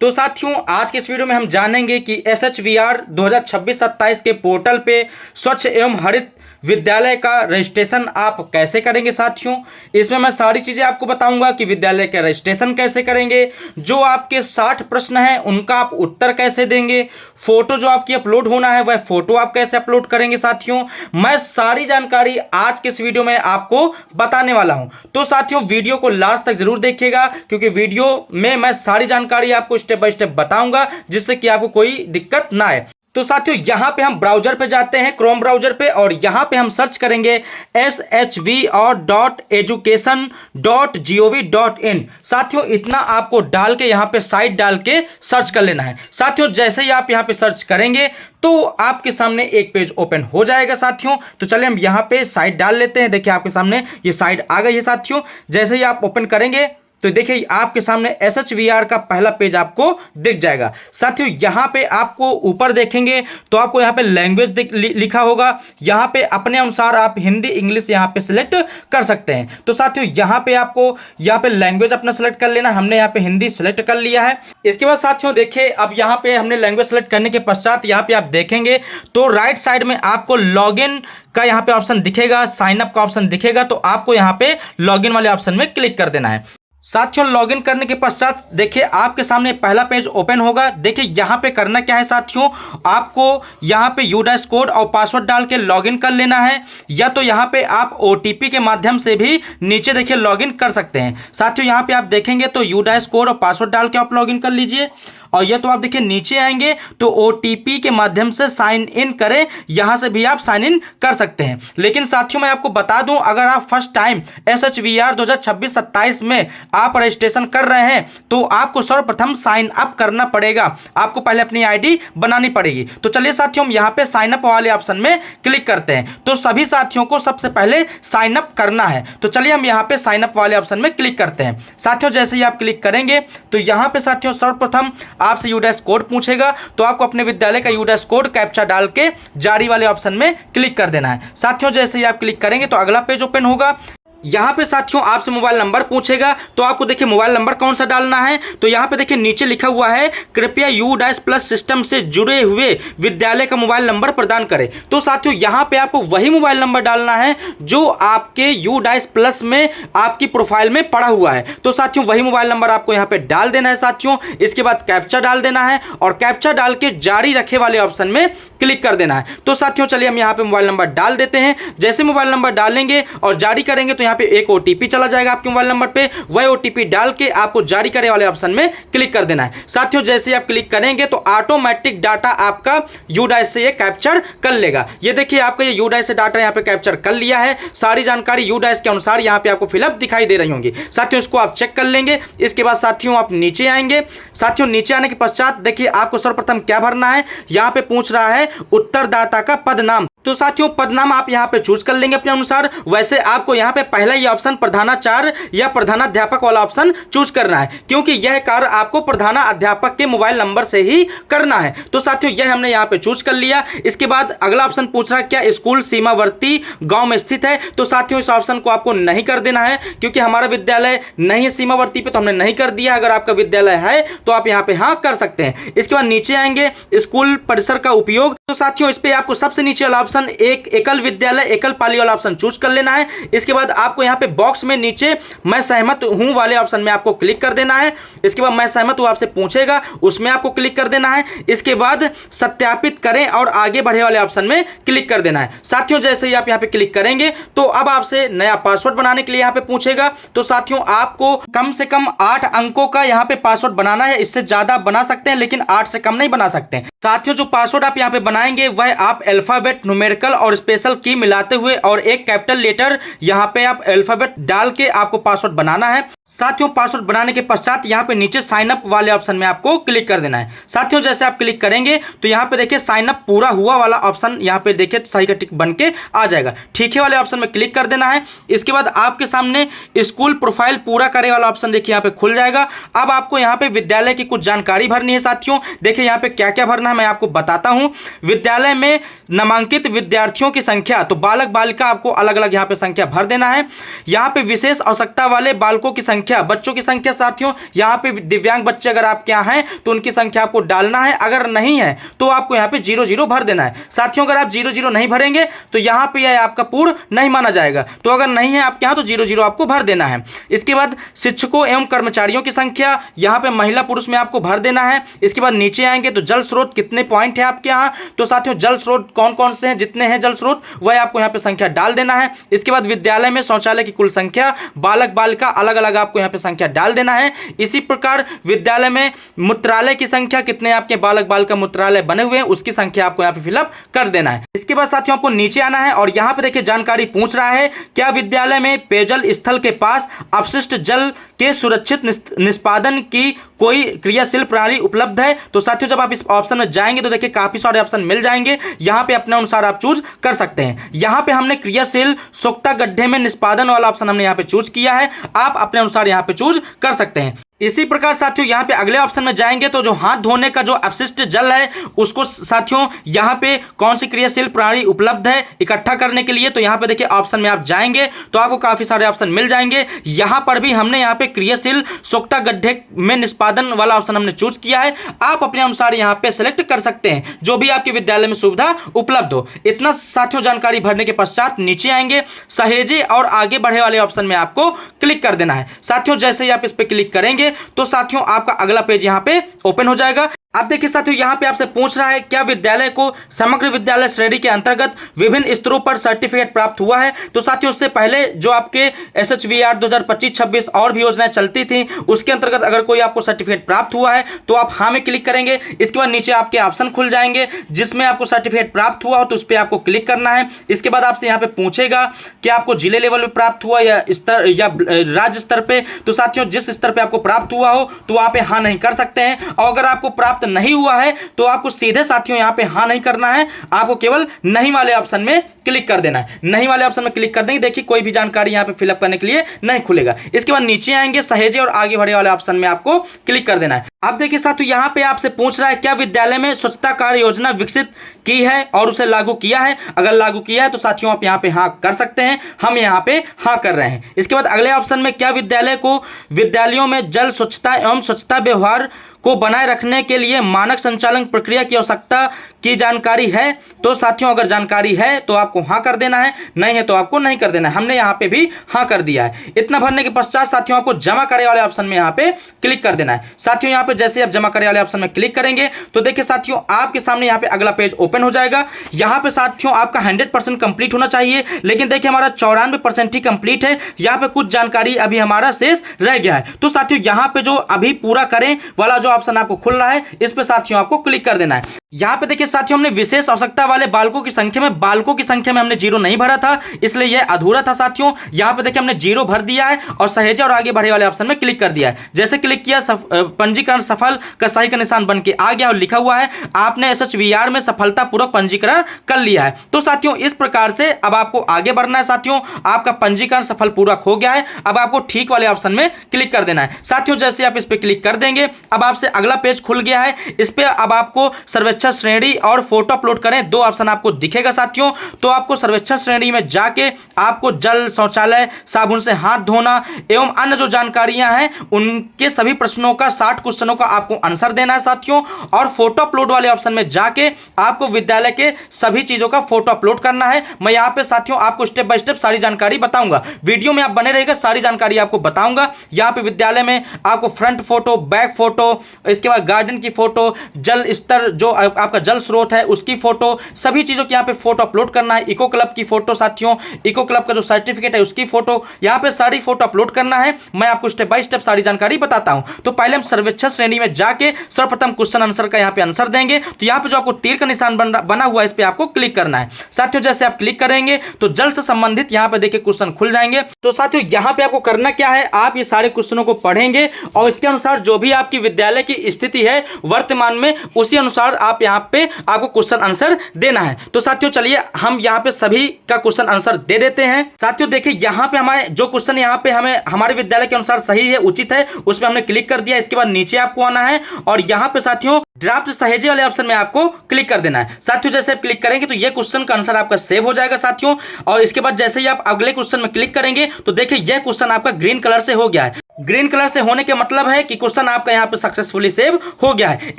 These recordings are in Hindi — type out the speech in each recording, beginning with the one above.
तो साथियों आज के इस वीडियो में हम जानेंगे कि SHVR 2026-27 के पोर्टल पे स्वच्छ एवं हरित विद्यालय का रजिस्ट्रेशन आप कैसे करेंगे। साथियों इसमें मैं सारी चीज़ें आपको बताऊंगा कि विद्यालय का रजिस्ट्रेशन कैसे करेंगे, जो आपके 60 प्रश्न हैं उनका आप उत्तर कैसे देंगे, फोटो जो आपकी अपलोड होना है वह फोटो आप कैसे अपलोड करेंगे। साथियों मैं सारी जानकारी आज के इस वीडियो में आपको बताने वाला हूं, तो साथियों वीडियो को लास्ट तक जरूर देखिएगा क्योंकि वीडियो में मैं सारी जानकारी आपको स्टेप बाय स्टेप बताऊंगा जिससे कि आपको कोई दिक्कत ना आए। तो साथियों यहां पे हम ब्राउजर पे जाते हैं, क्रोम ब्राउजर पे, और यहां पे हम सर्च करेंगे shvr.education.gov.in। साथियों इतना आपको डाल के यहां पे साइट डाल के सर्च कर लेना है। साथियों जैसे ही आप यहां पे सर्च करेंगे तो आपके सामने एक पेज ओपन हो जाएगा। साथियों तो चलिए हम यहां पे साइट डाल लेते हैं। देखिए आपके सामने ये साइट आ गई है। साथियों जैसे ही आप ओपन करेंगे तो देखिए आपके सामने SHVR का पहला पेज आपको दिख जाएगा। साथियों यहाँ पे आपको ऊपर देखेंगे तो आपको यहाँ पे लैंग्वेज लिखा होगा। यहाँ पे अपने अनुसार आप हिंदी इंग्लिश यहाँ पे सिलेक्ट कर सकते हैं। तो साथियों यहाँ पे आपको यहाँ पे लैंग्वेज अपना सिलेक्ट कर लेना। हमने यहाँ पे हिंदी सिलेक्ट कर लिया है। इसके बाद साथियों देखिए अब यहाँ पे हमने लैंग्वेज सेलेक्ट करने के पश्चात यहाँ पे आप देखेंगे तो राइट साइड में आपको लॉगिन का यहाँ पे ऑप्शन दिखेगा, साइन अप का ऑप्शन दिखेगा। तो आपको यहाँ पे लॉगिन वाले ऑप्शन में क्लिक कर देना है। साथियों लॉगिन करने के पश्चात देखिए आपके सामने पहला पेज ओपन होगा। देखिए यहाँ पे करना क्या है साथियों, आपको यहाँ पे यूडाइस कोड और पासवर्ड डाल के लॉगिन कर लेना है, या तो यहाँ पे आप OTP के माध्यम से भी नीचे देखिए लॉगिन कर सकते हैं। साथियों यहाँ पे आप देखेंगे तो यूडाइस कोड और पासवर्ड डाल के आप लॉगिन कर लीजिए, और यह तो आप देखिए नीचे आएंगे तो OTP के माध्यम से साइन इन करें, यहां से भी आप साइन इन कर सकते हैं। लेकिन साथियों मैं आपको बता दूं अगर आप फर्स्ट टाइम SHVR 2026-27 में आप रजिस्ट्रेशन कर रहे हैं तो आपको सर्वप्रथम साइन अप करना पड़ेगा। आपको पहले अपनी ID बनानी पड़ेगी। तो चलिए साथियों हम यहाँ पे साइन अप वाले ऑप्शन में क्लिक करते हैं। तो सभी साथियों को सबसे पहले साइन अप करना है। तो चलिए हम यहाँ पे साइन अप वाले ऑप्शन में क्लिक करते हैं। साथियों जैसे ही आप क्लिक करेंगे तो यहाँ पे साथियों सर्वप्रथम आपसे यूडाइस कोड पूछेगा, तो आपको अपने विद्यालय का यूडाइस कोड कैप्चा डाल के जारी वाले ऑप्शन में क्लिक कर देना है। साथियों जैसे ही आप क्लिक करेंगे तो अगला पेज ओपन होगा। यहाँ पे साथियों आपसे मोबाइल नंबर पूछेगा, तो आपको देखिए मोबाइल नंबर कौन सा डालना है। तो यहाँ पे देखिए नीचे लिखा हुआ है कृपया यूडाइस प्लस सिस्टम से जुड़े हुए विद्यालय का मोबाइल नंबर प्रदान करें। तो साथियों यहाँ पे आपको वही मोबाइल नंबर डालना है जो आपके यूडाइस प्लस में आपकी प्रोफाइल में पड़ा हुआ है। तो साथियों वही मोबाइल नंबर आपको यहाँ पे डाल देना है। साथियों इसके बाद कैप्चा डाल देना है और कैप्चा डाल के जारी रखे वाले ऑप्शन में क्लिक कर देना है। तो साथियों चलिए हम यहाँ पे मोबाइल नंबर डाल देते हैं। जैसे मोबाइल नंबर डालेंगे और जारी करेंगे तो यहाँ पे एक OTP चला जाएगा आपके मोबाइल नंबर पे। वह OTP डाल के आपको जारी करे वाले ऑप्शन में क्लिक कर देना है। साथियों जैसे आप क्लिक करेंगे तो ऑटोमेटिक डाटा आपका यूडाइस से ये कैप्चर कर लेगा। ये देखिए आपका ये यूडाइस से डाटा यहाँ पे कैप्चर कर लिया है। सारी जानकारी यूडाइस के अनुसार यहाँ पे आपको फिलअप दिखाई दे रही होंगी। साथियों इसको आप चेक कर लेंगे। इसके बाद साथियों आप नीचे आएंगे। साथियों नीचे आने के पश्चात देखिए आपको सर्वप्रथम क्या भरना है। यहाँ पे पूछ रहा है उत्तरदाता का पद नाम। तो साथियों पद नाम आप यहाँ पे चूज कर लेंगे अपने अनुसार। वैसे आपको यहाँ पे पहला ये ऑप्शन प्रधानाचार्य या प्रधानाध्यापक वाला ऑप्शन चूज करना है, क्योंकि यह कार्य आपको प्रधानाध्यापक के मोबाइल नंबर से ही करना है। तो साथियों यह हमने यहाँ पे चूज कर लिया। इसके बाद अगला ऑप्शन पूछ रहा है क्या स्कूल सीमावर्ती गांव में स्थित है। तो साथियों इस ऑप्शन को आपको नहीं कर देना है, क्योंकि हमारा विद्यालय नहीं है सीमावर्ती पे, तो हमने नहीं कर दिया। अगर आपका विद्यालय है तो आप यहाँ पे हाँ कर सकते हैं। इसके बाद नीचे आएंगे स्कूल परिसर का उपयोग। तो साथियों इस पे आपको सबसे नीचे वाला ऑप्शन एक एकल विद्यालय एकल पाली वाला ऑप्शन चूज कर लेना है। इसके बाद आपको यहाँ पे बॉक्स में नीचे मैं सहमत हूं वाले ऑप्शन में आपको क्लिक कर देना है। इसके बाद मैं सहमत हूं आपसे पूछेगा, उसमें आपको क्लिक कर देना है। इसके बाद सत्यापित करें और आगे बढ़े वाले ऑप्शन में क्लिक कर देना है। साथियों जैसे ही आप यहाँ पे क्लिक करेंगे तो अब आपसे नया पासवर्ड बनाने के लिए यहाँ पे पूछेगा। तो साथियों आपको कम से कम 8 अंकों का यहाँ पे पासवर्ड बनाना है। इससे ज्यादा बना सकते हैं लेकिन 8 से कम नहीं बना सकते। साथियों जो पासवर्ड आप यहाँ पे बनाएंगे वह आप अल्फाबेट न्यूमेरिकल और स्पेशल की मिलाते हुए और एक कैपिटल लेटर यहाँ पे आप अल्फाबेट डाल के आपको पासवर्ड बनाना है। साथियों पासवर्ड बनाने के पश्चात यहाँ पे नीचे साइन अप वाले ऑप्शन में आपको क्लिक कर देना है। साथियों जैसे आप क्लिक करेंगे तो यहाँ पे देखिए साइन अप पूरा हुआ वाला ऑप्शन यहाँ पे देखिए सही का टिक बन के आ जाएगा। ठीक है वाले ऑप्शन में क्लिक कर देना है। इसके बाद आपके सामने स्कूल प्रोफाइल पूरा करे वाला ऑप्शन देखिए यहाँ पे खुल जाएगा। अब आपको यहाँ पे विद्यालय की कुछ जानकारी भरनी है। साथियों देखिए यहाँ पे क्या क्या भरना है मैं आपको बताता हूँ। विद्यालय में नामांकित विद्यार्थियों की संख्या, तो बालक बालिका आपको अलग अलग यहाँ पे संख्या भर देना है। यहाँ पे विशेष आवश्यकता वाले बालकों की संख्या संख्या, बच्चों की संख्या साथियों यहाँ पे दिव्यांग बच्चे अगर आपके यहाँ हैं तो उनकी संख्या आपको डालना है, अगर नहीं है तो आपको यहाँ पे 0 भर देना है। साथियों अगर आप 0 नहीं भरेंगे तो यहाँ पे यह आपका पूर्ण नहीं माना जाएगा, तो अगर नहीं है आपके यहाँ तो 0 आपको भर देना है। इसके बाद शिक्षकों एवं कर्मचारियों की संख्या, यहाँ पे महिला पुरुष में आपको भर देना है। इसके बाद नीचे आएंगे तो जल स्रोत कितने पॉइंट है आपके यहाँ, तो साथियों जल स्रोत कौन कौन से हैं, जितने हैं जल स्रोत वह आपको यहाँ पे संख्या डाल देना है। इसके बाद विद्यालय में शौचालय की कुल संख्या, बालक बालिका अलग अलग आपको यहाँ पे संख्या डाल देना है। इसी प्रकार विद्यालय में मूत्रालय की संख्या, कितने आपके बालक बालिका मूत्रालय बने हुए हैं उसकी संख्या आपको यहाँ पे फिलअप कर देना है। इसके बाद साथियों आपको नीचे आना है और यहाँ पे देखिए जानकारी पूछ रहा है क्या विद्यालय में पेयजल स्थल के पास अपशिष्ट जल के सुरक्षित निष्पादन की कोई क्रियाशील प्रणाली उपलब्ध है। तो साथियों जब आप इस ऑप्शन में जाएंगे तो देखिए काफी सारे ऑप्शन मिल जाएंगे, यहाँ पे अपने अनुसार आप चूज कर सकते हैं। यहाँ पे हमने क्रियाशील सोख्ता गड्ढे में निष्पादन वाला ऑप्शन हमने यहाँ पे चूज किया है, आप अपने अनुसार यहाँ पे चूज कर सकते हैं। इसी प्रकार साथियों यहाँ पे अगले ऑप्शन में जाएंगे तो जो हाथ धोने का जो अपशिष्ट जल है उसको साथियों यहाँ पे कौन सी क्रियाशील प्रणाली उपलब्ध है इकट्ठा करने के लिए, तो यहाँ पे देखिए ऑप्शन में आप जाएंगे तो आपको काफी सारे ऑप्शन मिल जाएंगे। यहाँ पर भी हमने यहाँ पे क्रियाशील सोख्ता गड्ढे में निष्पादन वाला ऑप्शन हमने चूज किया है, आप अपने अनुसार यहाँ पे सिलेक्ट कर सकते हैं जो भी आपके विद्यालय में सुविधा उपलब्ध हो। इतना साथियों जानकारी भरने के पश्चात नीचे आएंगे, सहेजे और आगे बढ़े वाले ऑप्शन में आपको क्लिक कर देना है। साथियों जैसे ही आप इस पे क्लिक करेंगे तो साथियों आपका अगला पेज यहां पे ओपन हो जाएगा। अब देखिए साथियों यहाँ पे आपसे पूछ रहा है क्या विद्यालय को समग्र विद्यालय श्रेणी के अंतर्गत विभिन्न स्तरों पर सर्टिफिकेट प्राप्त हुआ है। तो साथियों उससे पहले जो आपके SHVR 2025-26 और भी योजनाएं चलती थी उसके अंतर्गत अगर कोई आपको सर्टिफिकेट प्राप्त हुआ है तो आप हाँ में क्लिक करेंगे। इसके बाद नीचे आपके ऑप्शन खुल जाएंगे जिसमें आपको सर्टिफिकेट प्राप्त हुआ हो तो उस पर आपको क्लिक करना है। इसके बाद आपसे यहाँ पे पूछेगा कि आपको जिले लेवल पे प्राप्त हुआ या स्तर या राज्य स्तर पे। तो साथियों जिस स्तर पे आपको प्राप्त हुआ हो तो वहां पे हाँ नहीं कर सकते हैं, और अगर आपको प्राप्त नहीं हुआ है तो आपको सीधे साथियों यहां पे हां नहीं करना है, आपको केवल नहीं वाले ऑप्शन में क्लिक कर देना है। नहीं वाले ऑप्शन में क्लिक कर देंगे, देखिए कोई भी जानकारी यहां पे फिलअप करने के लिए नहीं खुलेगा। इसके बाद नीचे आएंगे, सहेजे और आगे बढ़े वाले ऑप्शन में आपको क्लिक कर देना है। अब देखिए साथियों यहां पे आपसे पूछ रहा है क्या विद्यालय में स्वच्छता कार्य योजना विकसित की है और उसे लागू किया है। अगर लागू किया है तो साथियों आप यहां पे हाँ कर सकते हैं, हम यहां पे हाँ कर रहे हैं। इसके बाद अगले ऑप्शन में क्या विद्यालय को विद्यालयों में जल स्वच्छता एवं स्वच्छता व्यवहार को बनाए रखने के लिए मानक संचालन प्रक्रिया की आवश्यकता की जानकारी है। तो साथियों अगर जानकारी है तो आपको हाँ कर देना है, नहीं है तो आपको नहीं कर देना है। हमने यहाँ पे भी हाँ कर दिया है। इतना भरने के पश्चात साथियों आपको जमा करे वाले ऑप्शन में यहाँ पे क्लिक कर देना है। साथियों यहाँ पे जैसे आप जमा करे वाले ऑप्शन में क्लिक करेंगे तो देखिए साथियों आपके सामने यहाँ पे अगला पेज ओपन हो जाएगा। यहाँ पे साथियों आपका 100% कंप्लीट होना चाहिए, लेकिन देखिए हमारा 94% ही कंप्लीट है। यहाँ पे कुछ जानकारी अभी हमारा शेष रह गया है। तो साथियों यहाँ पे जो अभी पूरा करें वाला जो ऑप्शन आपको खुल रहा है इस पे साथियों आपको क्लिक कर देना है। यहाँ पे देखिए साथियों हमने विशेष आवश्यकता वाले बालकों की संख्या में हमने 0 नहीं भरा था, इसलिए यह अधूरा था साथियों। यहाँ पे देखिए हमने 0 भर दिया है और सहेजे और आगे बढ़े वाले ऑप्शन में क्लिक कर दिया है। जैसे क्लिक किया पंजीकरण सफल का सही का निशान बन के आ गया और लिखा हुआ है आपने SHVR में सफलतापूर्वक पंजीकरण कर लिया है। तो साथियों इस प्रकार से अब आपको आगे बढ़ना है। साथियों आपका पंजीकरण सफल पूर्वक हो गया है, अब आपको ठीक वाले ऑप्शन में क्लिक कर देना है। साथियों जैसे आप इस पे क्लिक कर देंगे अब आपसे अगला पेज खुल गया है। इस पे अब आपको सर्वेक्षण श्रेणी और फोटो अपलोड करें, 2 ऑप्शन आपको दिखेगा साथियों। तो आपको सर्वेक्षण श्रेणी में जाके आपको जल, शौचालय, साबुन से हाथ धोना एवं अन्य जो जानकारियां हैं उनके सभी प्रश्नों का 60 क्वेश्चनों का आपको आंसर देना है साथियों। और फोटो अपलोड वाले ऑप्शन में जाके आपको विद्यालय के सभी चीजों का फोटो अपलोड करना है। मैं यहाँ पे साथियों आपको स्टेप बाय स्टेप सारी जानकारी बताऊंगा, वीडियो में आप बने रहेगा, सारी जानकारी आपको बताऊंगा। यहाँ पे विद्यालय में आपको फ्रंट फोटो, बैक फोटो, इसके बाद गार्डन की फोटो, जल स्तर जो आपका जल स्रोत है उसकी फोटो, सभी चीजों की यहाँ पे फोटो अपलोड करना है। इको क्लब की फोटो साथियों, इको क्लब का जो सर्टिफिकेट है उसकी फोटो, यहाँ पे सारी फोटो अपलोड करना है। मैं आपको स्टेप बाय स्टेप सारी जानकारी बताता हूं। तो पहले हम सर्वेक्षण श्रेणी में जाके सर्वप्रथम क्वेश्चन आंसर का यहाँ पे आंसर देंगे। तो यहाँ पे जो आपको तीर का निशान बना हुआ है इस पे आपको क्लिक करना है। साथियों जैसे आप क्लिक करेंगे तो जल से संबंधित यहाँ पे देखिए क्वेश्चन खुल जाएंगे। तो साथियों यहाँ पे आपको करना क्या है, आप ये सारे क्वेश्चनों को पढ़ेंगे और इसके अनुसार जो भी आपकी विद्यालय की स्थिति है वर्तमान में उसी अनुसार आप यहाँ पे आपको क्वेश्चन आंसर देना है। तो साथियों चलिए हम यहाँ पे सभी का क्वेश्चन आंसर दे देते हैं। साथियों देखिए यहाँ पे हमारे जो क्वेश्चन यहाँ पे हमें हमारे विद्यालय के अनुसार सही है, उचित है, उसमें हमने क्लिक कर दिया। इसके बाद नीचे आपको आना है और यहाँ पे साथियों ड्राफ्ट सहेजे वाले ऑप्शन में आपको क्लिक कर देना है। साथियों जैसे आप क्लिक करेंगे तो ये क्वेश्चन का आंसर आपका सेव हो जाएगा साथियों। और इसके बाद जैसे ही आप अगले क्वेश्चन में क्लिक करेंगे तो देखिए यह क्वेश्चन आपका ग्रीन कलर से हो गया है। ग्रीन कलर से होने के मतलब है कि क्वेश्चन आपका यहाँ पे सक्सेसफुली सेव हो गया है।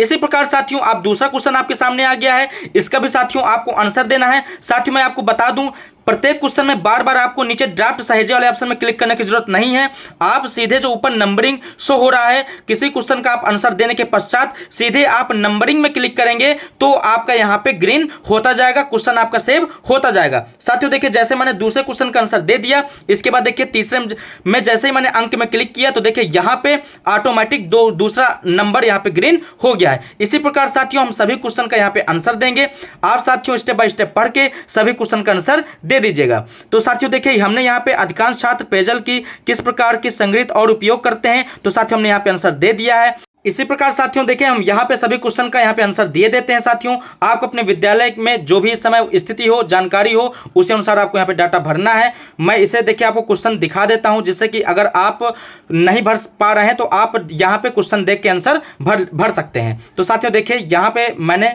इसी प्रकार साथियों आप दूसरा क्वेश्चन आपके सामने आ गया है, इसका भी साथियों आपको आंसर देना है। साथियों मैं आपको बता दूं, प्रत्येक क्वेश्चन में बार बार आपको नीचे ड्राफ्ट सहेजे वाले ऑप्शन में क्लिक करने की जरूरत नहीं है। आप सीधे जो ऊपर नंबरिंग शो हो रहा है, किसी क्वेश्चन का आप आंसर देने के पश्चात सीधे आप नंबरिंग में क्लिक करेंगे तो आपका यहां पे ग्रीन होता जाएगा, क्वेश्चन आपका सेव होता जाएगा। साथियों देखिए जैसे मैंने दूसरे क्वेश्चन का आंसर दे दिया, इसके बाद देखिए तीसरे में जैसे ही मैंने अंक में क्लिक किया तो देखिए यहां पे ऑटोमेटिक दूसरा नंबर यहां पे ग्रीन हो गया है। इसी प्रकार साथियों हम सभी क्वेश्चन का यहां पे आंसर देंगे। आप साथियों स्टेप बाय स्टेप पढ़ के सभी क्वेश्चन का आंसर दे दीजिएगा। तो साथियों देखिए हमने यहां पे अधिकांश छात्र पेयजल की किस प्रकार की संग्रहित और उपयोग करते हैं, तो साथियों हमने यहां पे आंसर दे दिया है। इसी प्रकार साथियों देखिए हम यहां पे सभी क्वेश्चन का यहां पे आंसर दिए देते हैं। साथियों आपको अपने विद्यालय में जो भी इस समय स्थिति हो, जानकारी हो, उसी अनुसार आपको यहां पे डाटा भरना है। मैं इसे देखिए आपको क्वेश्चन दिखा देता हूं, जिससे कि अगर आप नहीं भर पा रहे हैं तो आप यहां पे क्वेश्चन देख के आंसर भर सकते हैं। तो साथियों देखिए यहां पे मैंने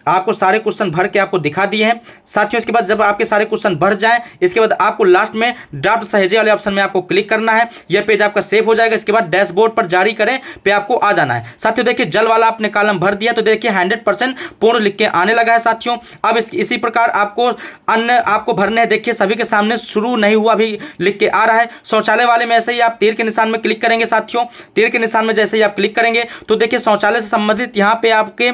आपको सारे क्वेश्चन भर के आपको दिखा दिए हैं। साथियों इसके बाद जब आपके सारे क्वेश्चन भर जाएं, इसके बाद आपको लास्ट में ड्राफ्ट सहेजे वाले ऑप्शन में आपको क्लिक करना है। यह पेज आपका सेव हो जाएगा। इसके बाद डैशबोर्ड पर जारी करें पे आपको आ जाना है। साथियों देखिए जल वाला आपने कॉलम भर दिया तो देखिए 100% पूर्ण लिख के आने लगा है। साथियों अब इसी प्रकार आपको अन्य आपको भरने हैं। देखिए सभी के सामने शुरू नहीं हुआ भी लिख के आ रहा है। शौचालय वाले में ऐसे ही आप तीर के निशान में क्लिक करेंगे। साथियों तीर के निशान में जैसे ही आप क्लिक करेंगे तो देखिए शौचालय से संबंधित यहाँ पे आपके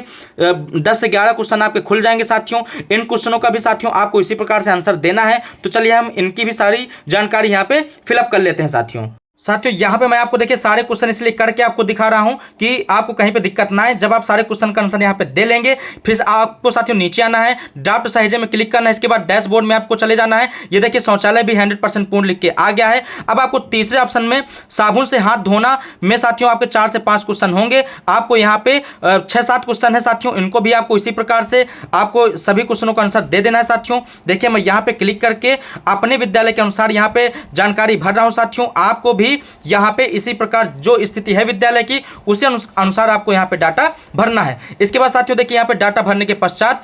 10 से 11 क्वेश्चन आपके खुल जाएंगे। साथियों इन क्वेश्चनों का भी साथियों आपको इसी प्रकार से आंसर देना है। तो चलिए हम इनकी भी सारी जानकारी यहाँ पे फिलअप कर लेते हैं। साथियों यहाँ पे मैं आपको देखिए सारे क्वेश्चन इसलिए करके आपको दिखा रहा हूं कि आपको कहीं पे दिक्कत ना आए। जब आप सारे क्वेश्चन का आंसर यहाँ पे दे लेंगे, फिर आपको साथियों नीचे आना है, ड्राफ्ट सहेजे में क्लिक करना है। इसके बाद डैशबोर्ड में आपको चले जाना है। ये देखिए शौचालय भी 100% पूर्ण लिख के आ गया है। अब आपको तीसरे ऑप्शन में साबुन से हाथ धोना में साथियों आपके 4 से 5 क्वेश्चन होंगे। आपको यहाँ पे 6-7 क्वेश्चन है साथियों, इनको भी आपको इसी प्रकार से आपको सभी क्वेश्चनों का आंसर दे देना है। साथियों देखिए मैं यहाँ पे क्लिक करके अपने विद्यालय के अनुसार यहाँ पे जानकारी भर रहा हूँ। साथियों आपको भी यहाँ पे इसी प्रकार जो स्थिति है विद्यालय की, उसी अनुसार आपको यहाँ पे डाटा भरना है। इसके बाद साथियों देखिए यहाँ पे डाटा भरने के पश्चात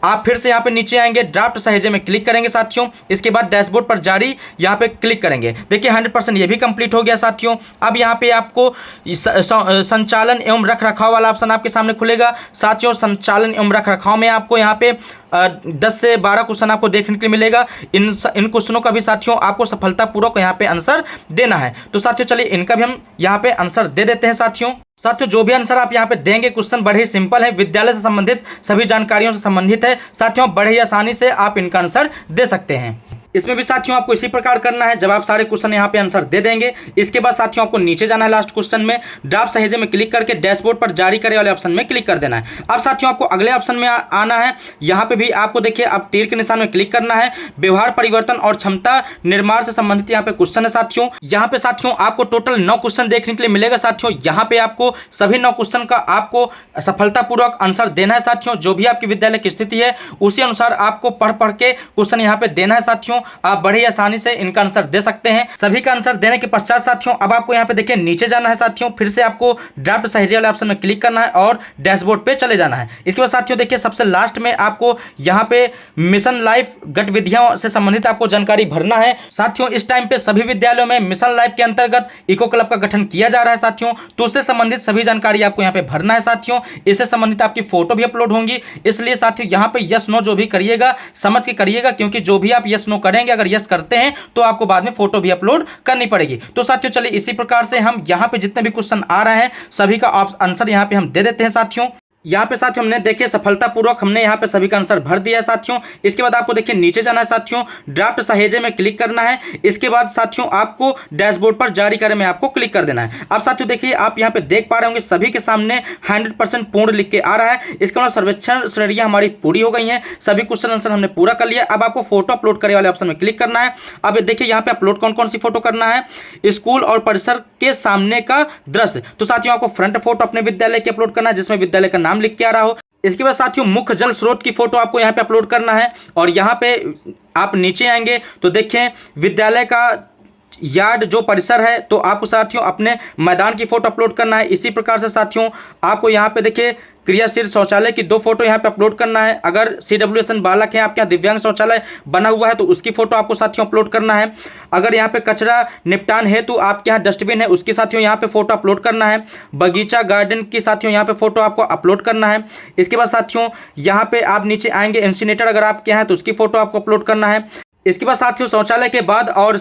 आप फिर से यहाँ पे नीचे आएंगे, ड्राफ्ट सहेजे में क्लिक करेंगे। साथियों इसके बाद डैशबोर्ड पर जारी यहाँ पे क्लिक करेंगे। देखिए 100% ये भी कंप्लीट हो गया। साथियों अब यहाँ पे आपको संचालन एवं रख रखाव वाला ऑप्शन आपके सामने खुलेगा। साथियों संचालन एवं रख रखाव में आपको यहाँ पे 10 से 12 क्वेश्चन आपको देखने के लिए मिलेगा। इन क्वेश्चनों का भी साथियों आपको सफलतापूर्वक यहाँ पे आंसर देना है। तो साथियों चलिए इनका भी हम यहाँ पे आंसर दे देते हैं। साथियों जो भी आंसर आप यहाँ पे देंगे, क्वेश्चन बड़े ही सिंपल है, विद्यालय से संबंधित सभी जानकारियों से संबंधित है। साथियों बड़े ही आसानी से आप इनका आंसर दे सकते हैं। इसमें भी साथियों आपको इसी प्रकार करना है। जब आप सारे क्वेश्चन यहाँ पे आंसर दे देंगे, इसके बाद साथियों आपको नीचे जाना है, लास्ट क्वेश्चन में ड्राफ्ट सहेजे में क्लिक करके डैशबोर्ड पर जारी करे वाले ऑप्शन में क्लिक कर देना है। अब साथियों आपको अगले ऑप्शन में आना है। यहाँ पे भी आपको देखिए अब तीर के निशान में क्लिक करना है। व्यवहार परिवर्तन और क्षमता निर्माण से संबंधित यहाँ पे क्वेश्चन है। साथियों यहाँ पे साथियों आपको टोटल 9 क्वेश्चन देखने के लिए मिलेगा। साथियों यहाँ पे आपको सभी 9 क्वेश्चन का आपको सफलतापूर्वक आंसर देना है। साथियों जो भी आपकी विद्यालय की स्थिति है उसी अनुसार आपको पढ़ के क्वेश्चन यहाँ पे देना है। साथियों आप बड़े ही आसानी से इनका आंसर दे सकते हैं। सभी का आंसर देने के पश्चात साथियों अब आपको यहाँ पे देखिए नीचे जाना है। साथियों फिर से आपको ड्राफ्ट सहेजे वाले ऑप्शन में क्लिक करना है और डैशबोर्ड पे चले जाना है। इसके बाद साथियों देखिए सबसे लास्ट में आपको यहाँ पे मिशन लाइफ गतिविधियों से संबंधित आपको जानकारी भरना है। साथियों इस टाइम पे सभी विद्यालयों में मिशन लाइफ के अंतर्गत इको क्लब का गठन किया जा रहा है। साथियों तो उससे संबंधित सभी जानकारी आपको यहाँ पे भरना है। साथियों इससे संबंधित आपकी फोटो भी अपलोड होंगी, इसलिए साथियों यहाँ पे यस नो जो भी करिएगा समझ के करिएगा, क्योंकि जो भी आप यस नो करेंगे, अगर यस करते हैं तो आपको बाद में फोटो भी अपलोड करनी पड़ेगी। तो साथियों चलिए इसी प्रकार से हम यहाँ पे जितने भी क्वेश्चन आ रहे हैं सभी का आंसर यहाँ पे हम दे देते हैं। साथियों यहाँ पे साथियों हमने देखिए सफलतापूर्वक हमने यहाँ पे सभी का आंसर भर दिया है। साथियों इसके बाद आपको देखिए नीचे जाना है। साथियों ड्राफ्ट सहेजे में क्लिक करना है। इसके बाद साथियों आपको डैशबोर्ड पर जारी करें में आपको क्लिक कर देना है। अब साथियों देखिए आप यहाँ पे देख पा रहे होंगे सभी के सामने 100% पूर्ण लिख के आ रहा है। इसके बाद सर्वेक्षण श्रेणियां हमारी पूरी हो गई हैं, सभी क्वेश्चन आंसर हमने पूरा कर लिया। अब आपको फोटो अपलोड करने वाले ऑप्शन में क्लिक करना है। अब देखिए यहाँ पे अपलोड कौन कौन सी फोटो करना है, स्कूल और परिसर के सामने का दृश्य। तो साथियों आपको फ्रंट फोटो अपने विद्यालय की अपलोड करना है जिसमें विद्यालय का नाम लिख के आ रहा हो। इसके बाद साथियों मुख्य जल स्रोत की फोटो आपको यहाँ पे अपलोड करना है और यहाँ पे आप नीचे आएंगे तो देखें विद्यालय का यार्ड जो परिसर है तो आपको साथियों अपने मैदान की फोटो अपलोड करना है। इसी प्रकार से साथियों आपको यहाँ पे देखिए क्रियाशील शौचालय की 2 फोटो यहाँ पे अपलोड करना है। अगर CWSN बालक है आपके यहाँ, दिव्यांग शौचालय बना हुआ है तो उसकी फोटो आपको साथियों अपलोड करना है। अगर यहाँ पे कचरा निपटान हेतु आपके यहाँ डस्टबिन है उसकी साथियों यहाँ पे फोटो अपलोड करना है। बगीचा गार्डन की साथियों यहाँ पे फोटो आपको अपलोड करना है। इसके बाद साथियों यहाँ पे आप नीचे आएंगे, इंसिनेटर अगर आपके यहाँ है तो उसकी फोटो आपको अपलोड करना है। इसके बाद साथियों शौचालय के बाद और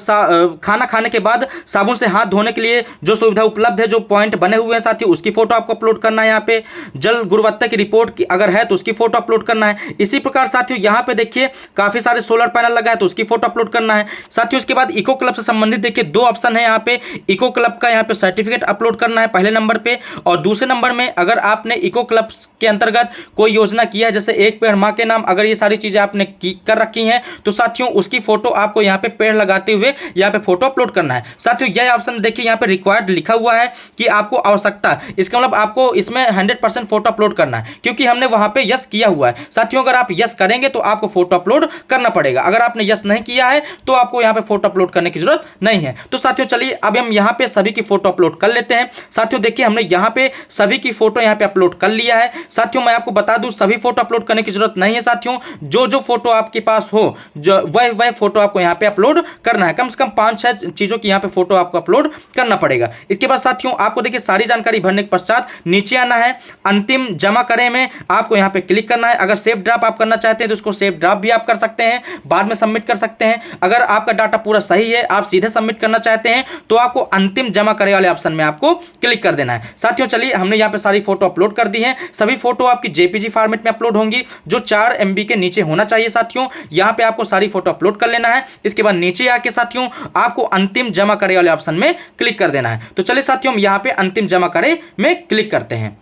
खाना खाने के बाद साबुन से हाथ धोने के लिए जो सुविधा उपलब्ध है, जो पॉइंट बने हुए हैं साथियों, उसकी फोटो आपको अपलोड करना है। यहाँ पे जल गुणवत्ता की रिपोर्ट की अगर है तो उसकी फोटो अपलोड करना है। इसी प्रकार साथियों यहाँ पे देखिए काफी सारे सोलर पैनल लगा है तो उसकी फोटो अपलोड करना है साथियों। इसके बाद इको क्लब से संबंधित देखिए 2 ऑप्शन है यहाँ पे। इको क्लब का यहाँ पे सर्टिफिकेट अपलोड करना है पहले नंबर पे, और दूसरे नंबर में अगर आपने इको क्लब के अंतर्गत कोई योजना किया है, जैसे एक पेड़ माँ के नाम, अगर ये सारी चीजें आपने कर रखी हैं तो साथियों उसकी फोटो आपको यहाँ पे पेड़ लगाते हुए यहाँ पे फोटो अपलोड करना है साथियों। यह ऑप्शन देखिए यहाँ पे रिक्वायर्ड लिखा हुआ है कि आपको आवश्यकता, इसका मतलब आपको इसमें 100% फोटो अपलोड करना है, क्योंकि हमने वहां पे यस किया हुआ है साथियों। अगर आप यस करेंगे तो आपको फोटो अपलोड करना पड़ेगा, अगर आपने यस नहीं किया है तो आपको यहाँ पे फोटो अपलोड करने की जरूरत नहीं है। तो साथियों चलिए अब हम यहाँ पे सभी की फोटो अपलोड कर लेते हैं साथियों। देखिए हमने यहाँ पे सभी की फोटो यहाँ पे अपलोड कर लिया है साथियों। मैं आपको बता दूं सभी फोटो अपलोड करने की जरूरत नहीं है साथियों। जो फोटो आपके पास हो जो वह फोटो आपको यहाँ पे अपलोड करना है। कम से कम 5-6 चीजों की यहाँ पे फोटो आपको अपलोड करना पड़ेगा। इसके बाद साथियों आपको देखिए सारी जानकारी भरने के पश्चात नीचे आना है, अंतिम जमा करें में आपको यहाँ पे क्लिक करना है। अगर सेव ड्राप आप करना चाहते हैं तो उसको सेव ड्राप भी आप कर सकते हैं, बाद में सबमिट कर सकते हैं। अगर आपका डाटा पूरा सही है, आप सीधे सबमिट करना चाहते हैं तो आपको अंतिम जमा करे वाले ऑप्शन में आपको क्लिक कर देना है साथियों। चलिए हमने यहाँ पे सारी फोटो अपलोड कर दी है। सभी फोटो आपकी JPG फॉर्मेट में अपलोड होंगी जो 4 MB के नीचे होना चाहिए साथियों। यहाँ पे आपको सारी फोटो अपलोड कर लेना है। इसके बाद नीचे आके साथियों आपको अंतिम जमा करे वाले ऑप्शन में क्लिक कर देना है। तो चलिए साथियों हम यहाँ पे अंतिम जमा करे में क्लिक करते हैं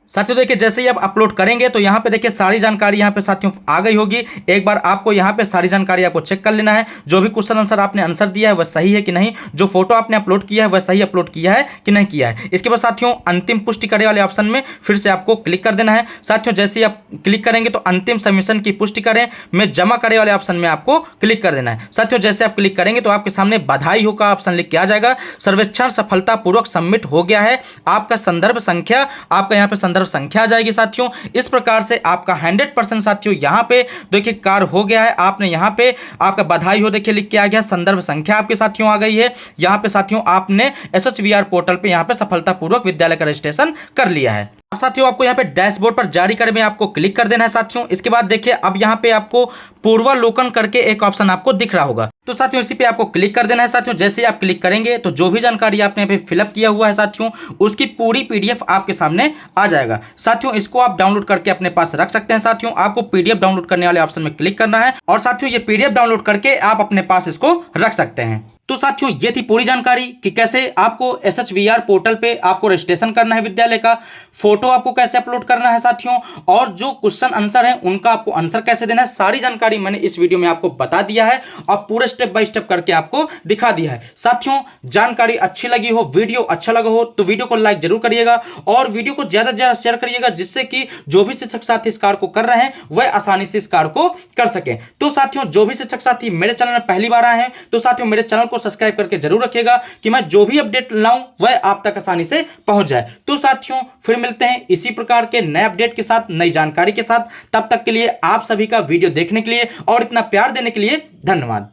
साथियों। देखिए जैसे ही आप अपलोड करेंगे तो यहाँ पे देखिए सारी जानकारी यहाँ पे साथियों आ गई होगी। एक बार आपको यहाँ पे सारी जानकारी आपको चेक कर लेना है, जो भी क्वेश्चन आंसर आपने आंसर दिया है वह सही है कि नहीं, जो फोटो आपने अपलोड किया है वह सही अपलोड किया है कि नहीं किया है। इसके बाद साथियों अंतिम पुष्टि करे वाले ऑप्शन में फिर से आपको क्लिक कर देना है साथियों। जैसे ही आप क्लिक करेंगे तो अंतिम सबमिशन की पुष्टि करें में जमा करे वाले ऑप्शन में आपको क्लिक कर देना है साथियों। जैसे आप क्लिक करेंगे तो आपके सामने बधाई हो का ऑप्शन लिख के आ जाएगा, सर्वेक्षण सफलतापूर्वक सबमिट हो गया है। आपका संदर्भ संख्या, आपका यहाँ पे संदर्भ संख्या आ जाएगी साथियों। इस प्रकार से आपका 100% साथियों यहाँ पे देखिए कार्य हो गया है। आपने यहाँ पे आपका बधाई हो देखिए लिख के आ गया, संदर्भ संख्या आपके साथियों आ गई है। यहाँ पे साथियों आपने SHVR पोर्टल पे यहाँ पे सफलतापूर्वक विद्यालय का रजिस्ट्रेशन कर लिया है। अब साथियों आपको यहाँ पे डैशबोर्ड पर जारी करे में आपको क्लिक कर देना है साथियों। इसके बाद देखिए अब यहाँ पे आपको पूर्वावलोकन करके एक ऑप्शन आपको दिख रहा होगा, तो साथियों इसी पे आपको क्लिक कर देना है साथियों। जैसे ही आप क्लिक करेंगे तो जो भी जानकारी आपने यहाँ पे फिलअप किया हुआ है साथियों उसकी पूरी PDF आपके सामने आ जाएगा साथियों। इसको आप डाउनलोड करके अपने पास रख सकते हैं साथियों। आपको PDF डाउनलोड करने वाले ऑप्शन में क्लिक करना है और साथियों ये PDF डाउनलोड करके आप अपने पास इसको रख सकते हैं। तो साथियों ये थी पूरी जानकारी कि कैसे आपको SHVR पोर्टल पे आपको रजिस्ट्रेशन करना है विद्यालय का, फोटो आपको कैसे अपलोड करना है साथियों, और जो क्वेश्चन आंसर है उनका आपको आंसर कैसे देना है। सारी जानकारी मैंने इस वीडियो में आपको बता दिया है और पूरे स्टेप बाय स्टेप करके आपको दिखा दिया है साथियों। जानकारी अच्छी लगी हो, वीडियो अच्छा लगा हो तो वीडियो को लाइक जरूर करिएगा और वीडियो को ज्यादा से ज्यादा शेयर करिएगा, जिससे कि जो भी शिक्षक साथी इस कार्य को कर रहे हैं वह आसानी से इस कार्य को कर सके। तो साथियों जो भी शिक्षक साथी मेरे चैनल में पहली बार आए हैं तो साथियों मेरे चैनल सब्सक्राइब करके जरूर रखिएगा कि मैं जो भी अपडेट लाऊं वह आप तक आसानी से पहुंच जाए। तो साथियों फिर मिलते हैं इसी प्रकार के नए अपडेट के साथ, नई जानकारी के साथ। तब तक के लिए आप सभी का वीडियो देखने के लिए और इतना प्यार देने के लिए धन्यवाद।